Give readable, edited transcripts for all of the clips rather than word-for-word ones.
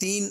3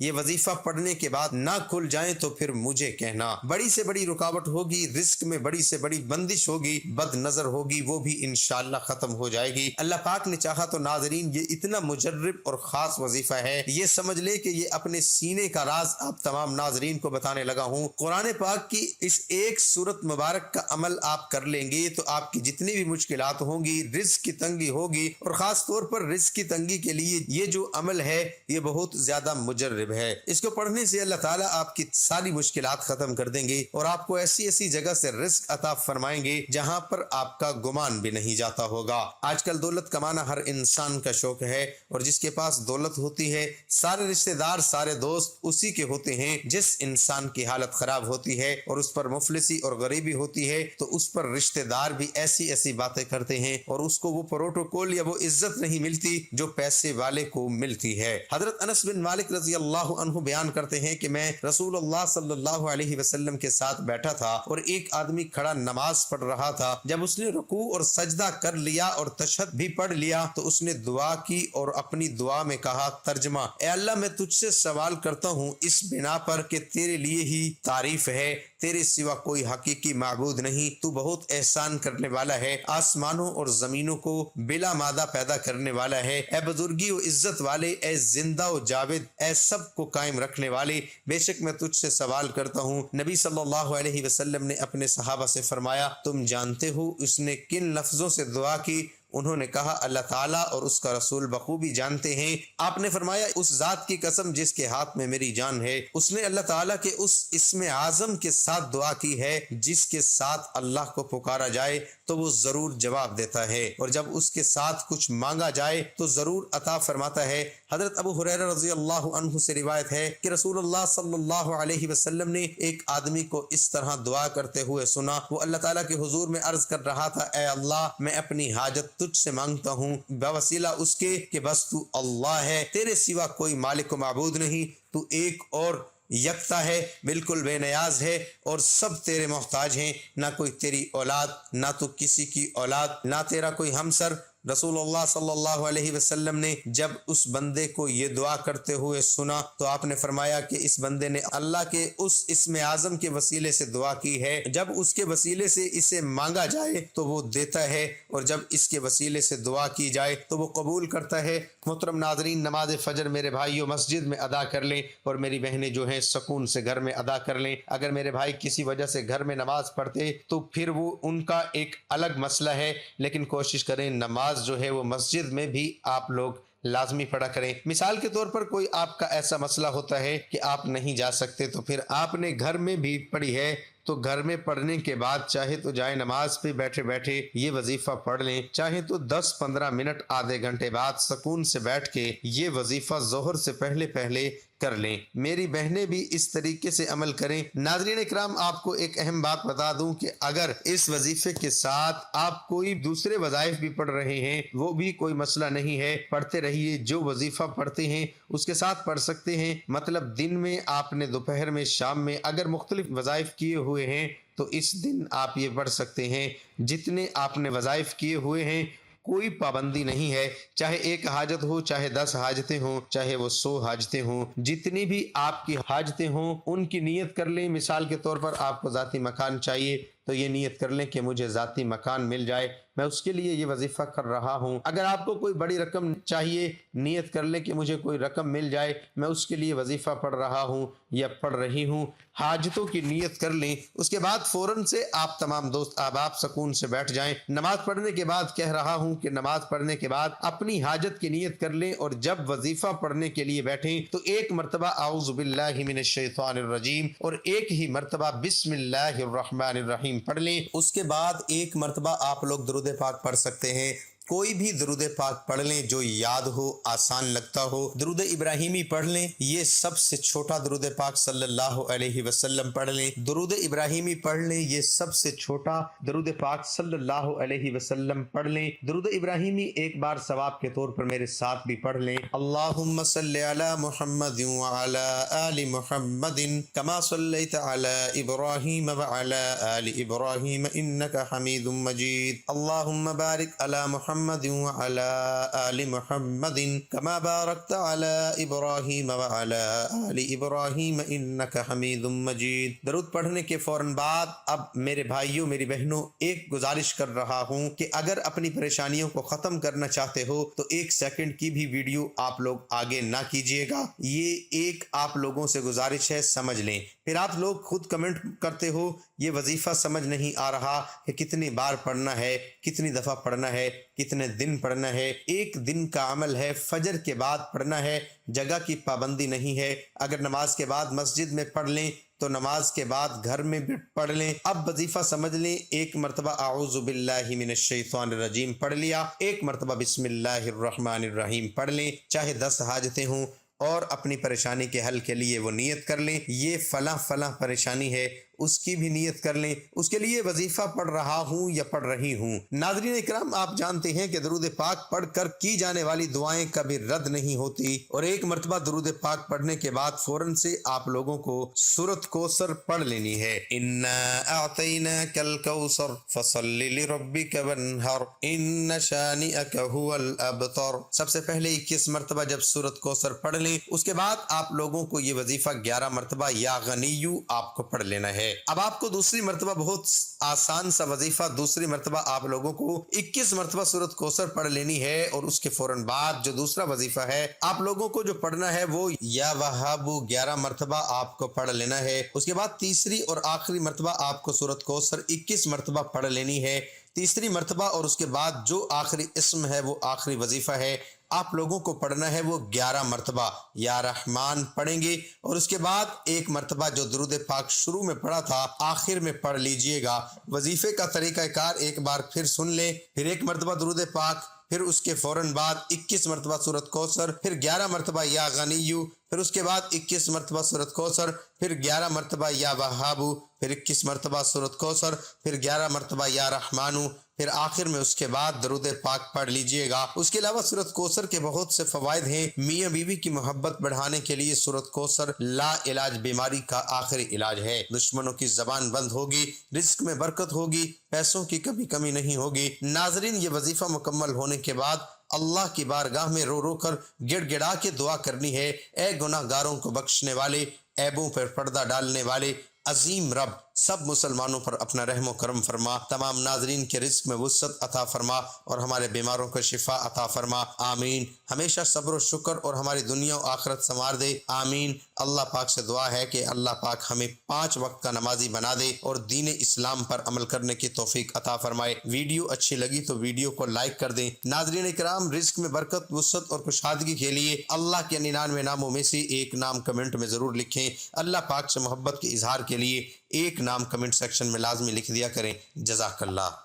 یہ وظیفہ پڑھنے کے بعد نہ کھل جائیں تو پھر مجھے کہنا۔ بڑی سے بڑی رکاوٹ ہوگی، رزق میں بڑی سے بڑی بندش ہوگی، بد نظر ہوگی، وہ بھی انشاءاللہ ختم ہو جائے گی۔ اللہ پاک نے چاہا تو ناظرین یہ اتنا مجرب اور خاص وظیفہ ہے، یہ سمجھ لے کہ یہ اپنے سینے کا راز آپ تمام ناظرین کو بتانے لگا ہوں۔ قرآن پاک کی اس ایک سورت مبارک کا عمل آپ کر لیں گے تو آپ کی جتنی بھی مشکلات ہوں گی، رزق کی تنگی ہوگی، اور خاص طور پر رزق کی تنگی کے لیے یہ جو عمل ہے یہ بہت زیادہ مجرب ہے۔ اس کو پڑھنے سے اللہ تعالیٰ آپ کی ساری مشکلات ختم کر دیں گے اور آپ کو ایسی ایسی جگہ سے رزق عطا فرمائیں گے جہاں پر آپ کا گمان بھی نہیں جاتا ہوگا۔ آج کل دولت کمانا ہر انسان کا شوق ہے، اور جس کے پاس دولت ہوتی ہے سارے رشتہ دار، سارے دوست اسی کے ہوتے ہیں۔ جس انسان کی حالت خراب ہوتی ہے اور اس پر مفلسی اور غریبی ہوتی ہے تو اس پر رشتہ دار بھی ایسی ایسی باتیں کرتے ہیں اور اس کو وہ پروٹوکول یا وہ عزت نہیں ملتی جو پیسے والے کو ملتی ہے۔ حضرت انس بن مالک رضی اللہ عنہ بیان کرتے ہیں کہ میں رسول اللہ صلی اللہ علیہ وسلم کے ساتھ بیٹھا تھا اور ایک آدمی کھڑا نماز پڑھ رہا تھا۔ جب اس نے رکوع اور سجدہ کر لیا اور تشہد بھی پڑھ لیا تو اس نے دعا کی اور اپنی دعا میں کہا، ترجمہ: اے اللہ میں تجھ سے سوال کرتا ہوں اس بنا پر کہ تیرے لیے ہی تعریف ہے، تیرے سوا کوئی حقیقی معبود نہیں، تو بہت احسان کرنے والا ہے، آسمانوں اور زمینوں کو بلا مادہ پیدا کرنے والا ہے، اے بزرگی و عزت والے، اے زندہ و جاوید، اے سب کو قائم رکھنے والے، بے شک میں تجھ سے سوال کرتا ہوں۔ نبی صلی اللہ علیہ وسلم نے اپنے صحابہ سے فرمایا، تم جانتے ہو اس نے کن لفظوں سے دعا کی؟ انہوں نے کہا، اللہ تعالیٰ اور اس کا رسول بخوبی جانتے ہیں۔ آپ نے فرمایا، اس ذات کی قسم جس کے ہاتھ میں میری جان ہے، اس نے اللہ تعالیٰ کے اس اسم اعظم کے ساتھ دعا کی ہے جس کے ساتھ اللہ کو پکارا جائے تو وہ ضرور جواب دیتا ہے، اور جب اس کے ساتھ کچھ مانگا جائے تو ضرور عطا فرماتا ہے۔ حضرت ابو ہریرہ رضی اللہ عنہ سے روایت ہے کہ رسول اللہ صلی اللہ علیہ وسلم نے ایک آدمی کو اس طرح دعا کرتے ہوئے سنا۔ وہ اللہ تعالیٰ کے حضور میں عرض کر رہا تھا، اے اللہ میں اپنی حاجت تجھ سے مانگتا ہوں بوسیلہ اس کے کہ بس تو اللہ ہے، تیرے سوا کوئی مالک و معبود نہیں، تو ایک اور یکتا ہے، بالکل بے نیاز ہے اور سب تیرے محتاج ہیں، نہ کوئی تیری اولاد، نہ تو کسی کی اولاد، نہ تیرا کوئی ہمسر۔ رسول اللہ صلی اللہ علیہ وسلم نے جب اس بندے کو یہ دعا کرتے ہوئے سنا تو آپ نے فرمایا کہ اس بندے نے اللہ کے اس اسم اعظم کے وسیلے سے دعا کی ہے، جب اس کے وسیلے سے اسے مانگا جائے تو وہ دیتا ہے، اور جب اس کے وسیلے سے دعا کی جائے تو وہ قبول کرتا ہے۔ محترم ناظرین، نماز فجر میرے بھائیوں مسجد میں ادا کر لیں، اور میری بہنیں جو ہیں سکون سے گھر میں ادا کر لیں۔ اگر میرے بھائی کسی وجہ سے گھر میں نماز پڑھتے تو پھر وہ ان کا ایک الگ مسئلہ ہے، لیکن کوشش کریں نماز جو ہے وہ مسجد میں بھی آپ لوگ لازمی پڑھا کریں۔ مثال کے طور پر کوئی آپ کا ایسا مسئلہ ہوتا ہے کہ آپ نہیں جا سکتے تو پھر آپ نے گھر میں بھی پڑھی ہے تو گھر میں پڑھنے کے بعد چاہے تو جائے نماز پہ بیٹھے بیٹھے یہ وظیفہ پڑھ لیں، چاہے تو 10-15 منٹ آدھے گھنٹے بعد سکون سے بیٹھ کے یہ وظیفہ ظہر سے پہلے پہلے کر لیں۔ میری بہنیں بھی اس طریقے سے عمل کریں۔ ناظرین اکرام، آپ کو ایک اہم بات بتا دوں کہ اگر اس وظیفے کے ساتھ آپ کوئی دوسرے وظائف بھی پڑھ رہے ہیں وہ بھی کوئی مسئلہ نہیں ہے، پڑھتے رہیے۔ جو وظیفہ پڑھتے ہیں اس کے ساتھ پڑھ سکتے ہیں، مطلب دن میں آپ نے، دوپہر میں، شام میں اگر مختلف وظائف کیے ہوئے ہیں تو اس دن آپ یہ پڑھ سکتے ہیں۔ جتنے آپ نے وظائف کیے ہوئے ہیں کوئی پابندی نہیں ہے، چاہے ایک حاجت ہو، چاہے 10 حاجتیں ہوں، چاہے وہ 100 حاجتیں ہوں، جتنی بھی آپ کی حاجتیں ہوں ان کی نیت کر لیں۔ مثال کے طور پر آپ کو ذاتی مکان چاہیے تو یہ نیت کر لیں کہ مجھے ذاتی مکان مل جائے، میں اس کے لیے یہ وظیفہ کر رہا ہوں۔ اگر آپ کو کوئی بڑی رقم چاہیے، نیت کر لیں کہ مجھے کوئی رقم مل جائے، میں اس کے لیے وظیفہ پڑھ رہا ہوں یا پڑھ رہی ہوں۔ حاجتوں کی نیت کر لیں، اس کے بعد فوراً سے آپ تمام دوست احباب سکون سے بیٹھ جائیں۔ نماز پڑھنے کے بعد کہہ رہا ہوں کہ نماز پڑھنے کے بعد اپنی حاجت کی نیت کر لیں، اور جب وظیفہ پڑھنے کے لیے بیٹھیں تو ایک مرتبہ اعوذ باللہ من الشیطان الرجیم اور ایک ہی مرتبہ بسم اللہ الرحمن الرحیم پڑھ لیں۔ اس کے بعد ایک مرتبہ آپ لوگ درود پاک پڑھ سکتے ہیں، کوئی بھی درود پاک پڑھ لیں جو یاد ہو، آسان لگتا ہو۔ درود ابراہیمی پڑھ لیں، یہ سب سے چھوٹا درود پاک صلی اللہ علیہ وسلم پڑھ لیں۔ درود ابراہیمی پڑھ لیں، یہ سب سے چھوٹا درود پاک صلی اللہ علیہ وسلم پڑھ لیں۔ درود ابراہیمی ایک بار ثواب کے طور پر میرے ساتھ بھی پڑھ لیں۔ اللہم صلی علی محمد وعلی آل محمد کما صلیت علی ابراہیم وعلی آل ابراہیم انک حمید مجید۔ اللہم بارک علی محمد محمد وعلى آل محمد كما باركت على إبراهيم وعلى آل إبراهيم إنك حميد مجيد۔ درود پڑھنے کے فوراً بعد اب میرے بھائیوں میری بہنوں ایک گزارش کر رہا ہوں کہ اگر اپنی پریشانیوں کو ختم کرنا چاہتے ہو تو 1 سیکنڈ کی بھی ویڈیو آپ لوگ آگے نہ کیجیے گا۔ یہ ایک آپ لوگوں سے گزارش ہے، سمجھ لیں۔ پھر آپ لوگ خود کمنٹ کرتے ہو یہ وظیفہ سمجھ نہیں آ رہا کہ کتنی بار پڑھنا ہے، کتنی دفعہ پڑھنا ہے، کتنے دن پڑھنا ہے۔ 1 دن کا عمل ہے، فجر کے بعد پڑھنا ہے، جگہ کی پابندی نہیں ہے۔ اگر نماز کے بعد مسجد میں پڑھ لیں تو نماز کے بعد گھر میں بھی پڑھ لیں۔ اب وظیفہ سمجھ لیں، 1 مرتبہ اعوذ باللہ من الشیطان الرجیم پڑھ لیا، 1 مرتبہ بسم اللہ الرحمن الرحیم پڑھ لیں، چاہے 10 حاجتیں ہوں، اور اپنی پریشانی کے حل کے لیے وہ نیت کر لیں، یہ فلاں فلاں پریشانی ہے، اس کی بھی نیت کر لیں، اس کے لیے وظیفہ پڑھ رہا ہوں یا پڑھ رہی ہوں۔ ناظرین اکرام، آپ جانتے ہیں کہ درود پاک پڑھ کر کی جانے والی دعائیں کبھی رد نہیں ہوتی، اور 1 مرتبہ درود پاک پڑھنے کے بعد فوراً سے آپ لوگوں کو سورۃ کوثر پڑھ لینی ہے۔ انا اعطیناک الکوثر فصل لربک وانحر ان شانئک هو الابتر۔ سب سے پہلے 21 مرتبہ جب سورۃ کوثر پڑھ لیں، اس کے بعد آپ لوگوں کو یہ وظیفہ 11 مرتبہ یا غنیو آپ کو پڑھ لینا ہے۔ اب آپ کو دوسری مرتبہ بہت آسان سا وظیفہ، دوسری مرتبہ آپ لوگوں کو 21 مرتبہ سورۃ کوثر پڑھ لینی ہے، اور اس کے فوراً بعد جو دوسرا وظیفہ ہے آپ لوگوں کو جو پڑھنا ہے وہ یا وہاب 11 مرتبہ آپ کو پڑھ لینا ہے۔ اس کے بعد تیسری اور آخری مرتبہ آپ کو سورۃ کوثر 21 مرتبہ پڑھ لینی ہے۔ تیسری مرتبہ اور اس کے بعد جو آخری اسم ہے وہ آخری وظیفہ ہے، آپ لوگوں کو پڑھنا ہے وہ 11 مرتبہ یا رحمان پڑھیں گے، اور اس کے بعد 1 مرتبہ جو درود پاک شروع میں پڑھا تھا آخر میں پڑھ لیجئے گا۔ وظیفے کا طریقہ کار ایک بار پھر سن لیں، پھر 1 مرتبہ درود پاک، پھر اس کے فوراً بعد 21 مرتبہ سورۃ کوثر، پھر 11 مرتبہ یا غنیو، پھر اس کے بعد 21 مرتبہ سورۃ کوثر، پھر 11 مرتبہ یا وہابو، پھر 21 مرتبہ سورۃ کوثر، پھر 11 مرتبہ یا رحمانو، پھر آخر میں اس کے بعد درود پاک پڑھ لیجئے گا۔ اس کے علاوہ سورۃ کوثر کے بہت سے فوائد ہیں۔ میاں بیوی کی محبت بڑھانے کے لیے سورۃ کوثر لا علاج بیماری کا آخری علاج ہے۔ دشمنوں کی زبان بند ہوگی، رزق میں برکت ہوگی، پیسوں کی کبھی کمی نہیں ہوگی۔ ناظرین، یہ وظیفہ مکمل ہونے کے بعد اللہ کی بارگاہ میں رو رو کر گڑ گڑا کے دعا کرنی ہے، اے گناہ گاروں کو بخشنے والے، عیبوں پر پردہ ڈالنے والے عظیم رب، سب مسلمانوں پر اپنا رحم و کرم فرما، تمام ناظرین کے رزق میں وسعت عطا فرما، اور ہمارے بیماروں کو شفا عطا فرما، آمین۔ ہمیشہ صبر و شکر اور ہماری دنیا و آخرت سنوار دے، آمین۔ اللہ پاک سے دعا ہے کہ اللہ پاک ہمیں 5 وقت کا نمازی بنا دے اور دین اسلام پر عمل کرنے کی توفیق عطا فرمائے۔ ویڈیو اچھی لگی تو ویڈیو کو لائک کر دیں۔ ناظرین اکرام، رزق میں برکت، وسعت اور خوشحالگی کے لیے اللہ کے 99 ناموں میں سے ایک نام کمنٹ میں ضرور لکھیں۔ اللہ پاک سے محبت کے اظہار کے لیے ایک نام کمنٹ سیکشن میں لازمی لکھ دیا کریں۔ جزاک اللہ۔